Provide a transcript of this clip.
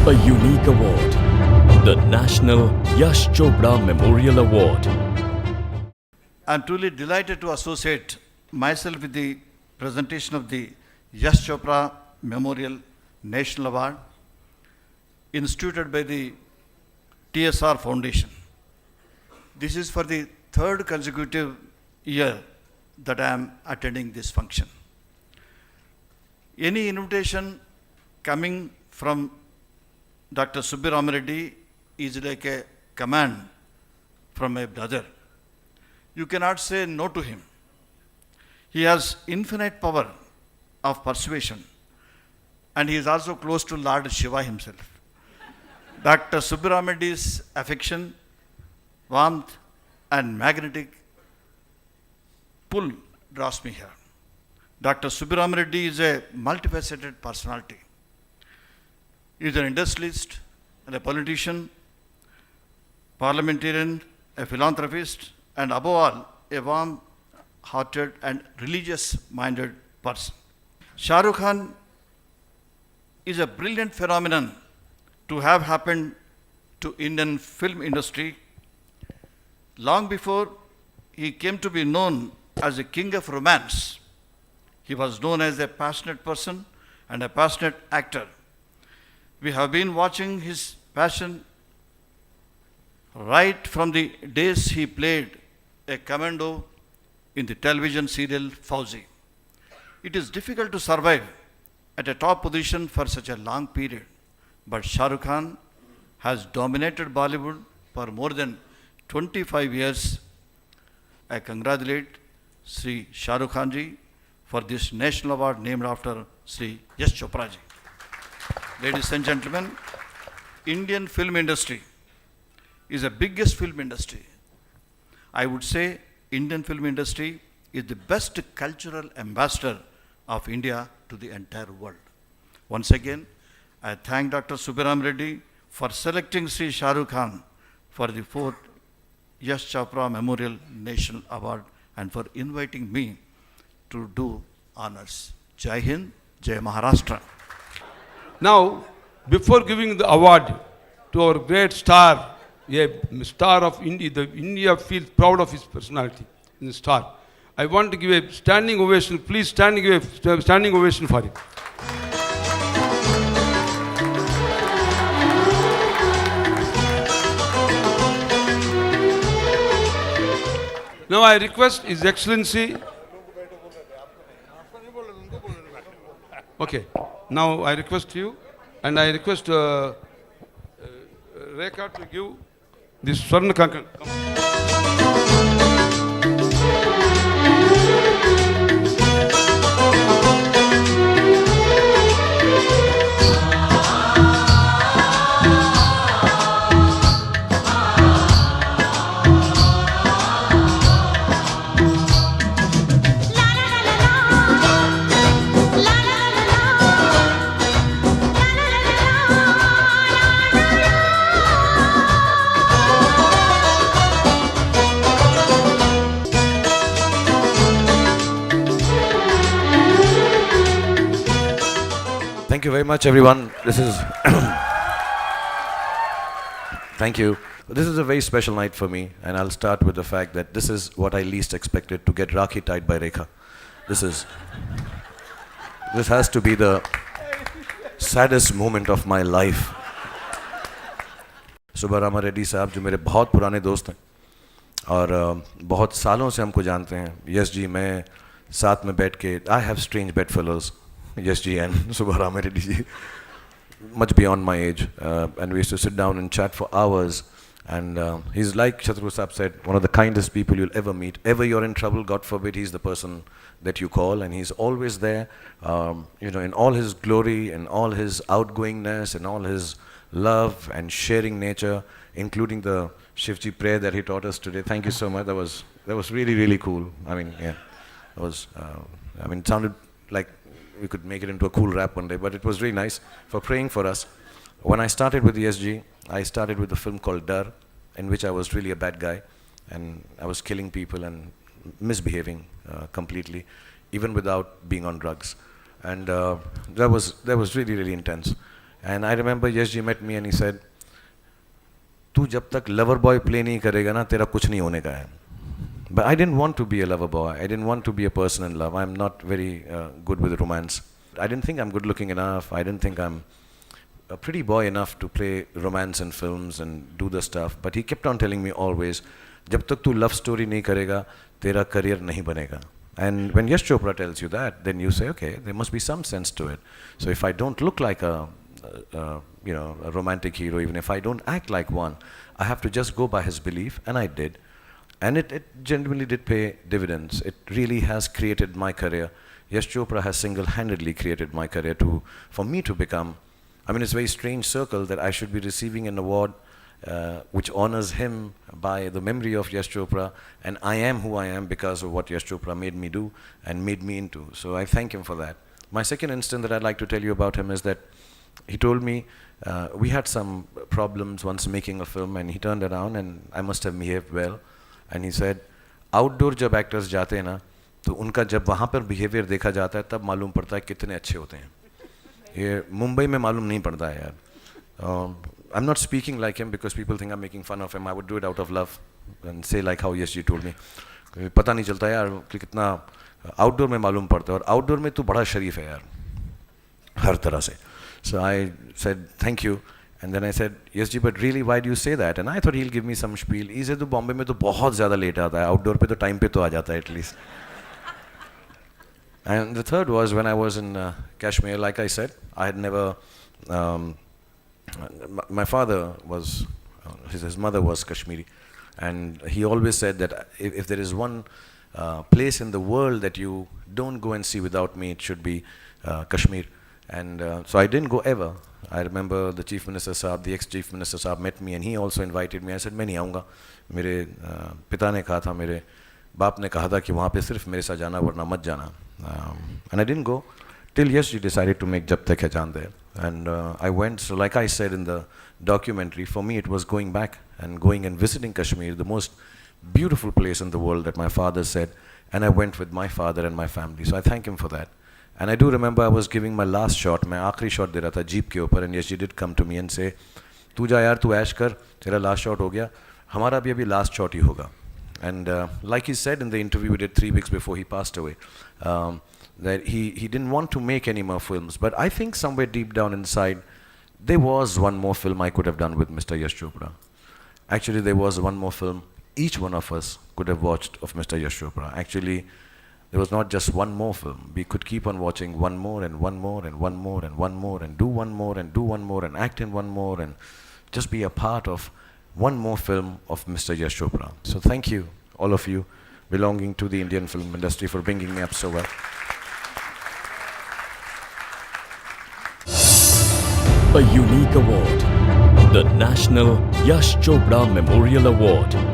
A unique award, the National Yash Chopra Memorial Award. I am truly delighted to associate myself with the presentation of the Yash Chopra Memorial National Award instituted by the TSR Foundation. This is for the third consecutive year that I am attending this function. Any invitation coming from Dr. Subbirama Reddy is like a command from a brother. You cannot say no to him. He has infinite power of persuasion, and he is also close to Lord Shiva himself. Dr. Subbirama Reddy's affection, warmth, and magnetic pull draws me here. Dr. Subbirama Reddy is a multifaceted personality. He is an industrialist and a politician, parliamentarian, a philanthropist, and above all, a warm-hearted and religious-minded person. Shah Rukh Khan is a brilliant phenomenon to have happened to Indian film industry long before he came to be known as a king of romance. He was known as a passionate person and a passionate actor. We have been watching his passion right from the days he played a commando in the television serial Fauzi. It is difficult to survive at a top position for such a long period, but Shah Rukh Khan has dominated Bollywood for more than 25 years. I congratulate Sri Shah Rukh Khan ji for this national award named after Sri Yash Chopra ji. Ladies and gentlemen, Indian film industry is the biggest film industry. I would say Indian film industry is the best cultural ambassador of India to the entire world. Once again, I thank Dr. Subbirama Reddy for selecting Sri Shah Rukh Khan for the 4th Yash Chopra Memorial National Award and for inviting me to do honors. Jai Hind, Jai Maharashtra. Now, before giving the award to our great star, a star of India, India feels proud of his personality, the star. I want to give a standing ovation. Please give a standing ovation for him. Now I request His Excellency. Okay. Now I request you, and I request Rekha to give this Swarna Kankan. Thank you very much, everyone. This is thank you. This is a very special night for me, and I'll start with the fact that this is what I least expected, to get Rakhi tied by Rekha. This has to be the saddest moment of my life. सुब्बारामा Reddy साहब जो मेरे बहुत पुराने दोस्त हैं और बहुत सालों से हमको जानते हैं. यश जी, मैं साथ में बैठ के I have strange bedfellows. Yash ji and Subbirama Reddy ji, much beyond my age, and we used to sit down and chat for hours. And he's like Shatru Saab said, one of the kindest people you'll ever meet. Ever you're in trouble, God forbid, he's the person that you call, and he's always there, in all his glory, and all his outgoingness, and all his love and sharing nature, including the Shivji prayer that he taught us today. Thank you so much. That was really, really cool. I mean, yeah, it sounded like we could make it into a cool rap one day, but it was really nice for praying for us. When I started with the SG, I started with a film called Dar, in which I was really a bad guy, and I was killing people and misbehaving completely, even without being on drugs. And that was really, really intense. And I remember Yash ji met me and he said, तू जब तक lover boy play नहीं करेगा ना तेरा कुछ नहीं होने का है. But I didn't want to be a lover boy. I didn't want to be a person in love. I'm not very good with romance. I didn't think I'm good looking enough. I didn't think I'm a pretty boy enough to play romance in films and do the stuff. But he kept on telling me always, जब तक तू love story नहीं करेगा, तेरा career नहीं बनेगा. And when Yash Chopra tells you that, then you say, okay, there must be some sense to it. So if I don't look like a romantic hero, even if I don't act like one, I have to just go by his belief, and I did. And it genuinely did pay dividends. It really has created my career. Yash Chopra has single-handedly created my career for me to become, I mean, it's a very strange circle that I should be receiving an award which honors him by the memory of Yash Chopra, and I am who I am because of what Yash Chopra made me do and made me into. So I thank him for that. My second instance that I'd like to tell you about him is that he told me we had some problems once making a film, and he turned around, and I must have behaved well, and he said, outdoor जब actors जाते हैं ना, तो उनका जब वहाँ पर behavior देखा जाता है तब मालूम पड़ता है कितने अच्छे होते हैं. ये मुंबई में मालूम नहीं पड़ता है यार. I'm not speaking like him because people think I'm making fun of him. I would do it out of love and say like how Yash ji told me. पता नहीं चलता यार कि कितना outdoor में मालूम पड़ता है, और outdoor में तो बड़ा शरीफ है यार हर तरह से. So I said thank you, and then I said, Yash ji, but really why do you say that? And I thought he'll give me some spiel. He said, तो बॉम्बे में तो बहुत ज़्यादा लेट आता है, outdoor पे तो time पे तो आ जाता है at least. And the third was when I was in Kashmir. Like I said, I had never. My father was, his mother was Kashmiri, and he always said that if there is one place in the world that you don't go and see without me, it should be Kashmir. And so I didn't go ever. I remember the Chief Minister Saab, the ex-Chief Minister Saab met me, and he also invited me. I said, मैं नहीं आऊँगा. मेरे पिता ने कहा था, मेरे बाप ने कहा था कि वहाँ पे सिर्फ मेरे साथ जाना वरना मत जाना. And I didn't go till Yash ji decided to make Jab Tak Hai Jaan there. And I went. So like I said in the documentary, for me it was going back and going and visiting Kashmir, the most beautiful place in the world that my father said. And I went with my father and my family. So I thank him for that. And I do remember I was giving my last shot. मैं आखिरी shot दे रहा था jeep के ऊपर, and Yash ji did come to me and say, तू जा यार, तू ऐश कर, तेरा last shot हो गया, हमारा भी अभी last shot ही होगा. And like he said in the interview we did 3 weeks before he passed away, that he didn't want to make any more films. But I think somewhere deep down inside, there was one more film I could have done with Mr. Yash Chopra. Actually, there was one more film each one of us could have watched of Mr. Yash Chopra. Actually, there was not just one more film. We could keep on watching one more and one more and one more and one more and do one more and do one more and act in one more and just be a part of one more film of Mr. Yash Chopra. So thank you, all of you belonging to the Indian film industry, for bringing me up so well. A unique award, the National Yash Chopra Memorial Award.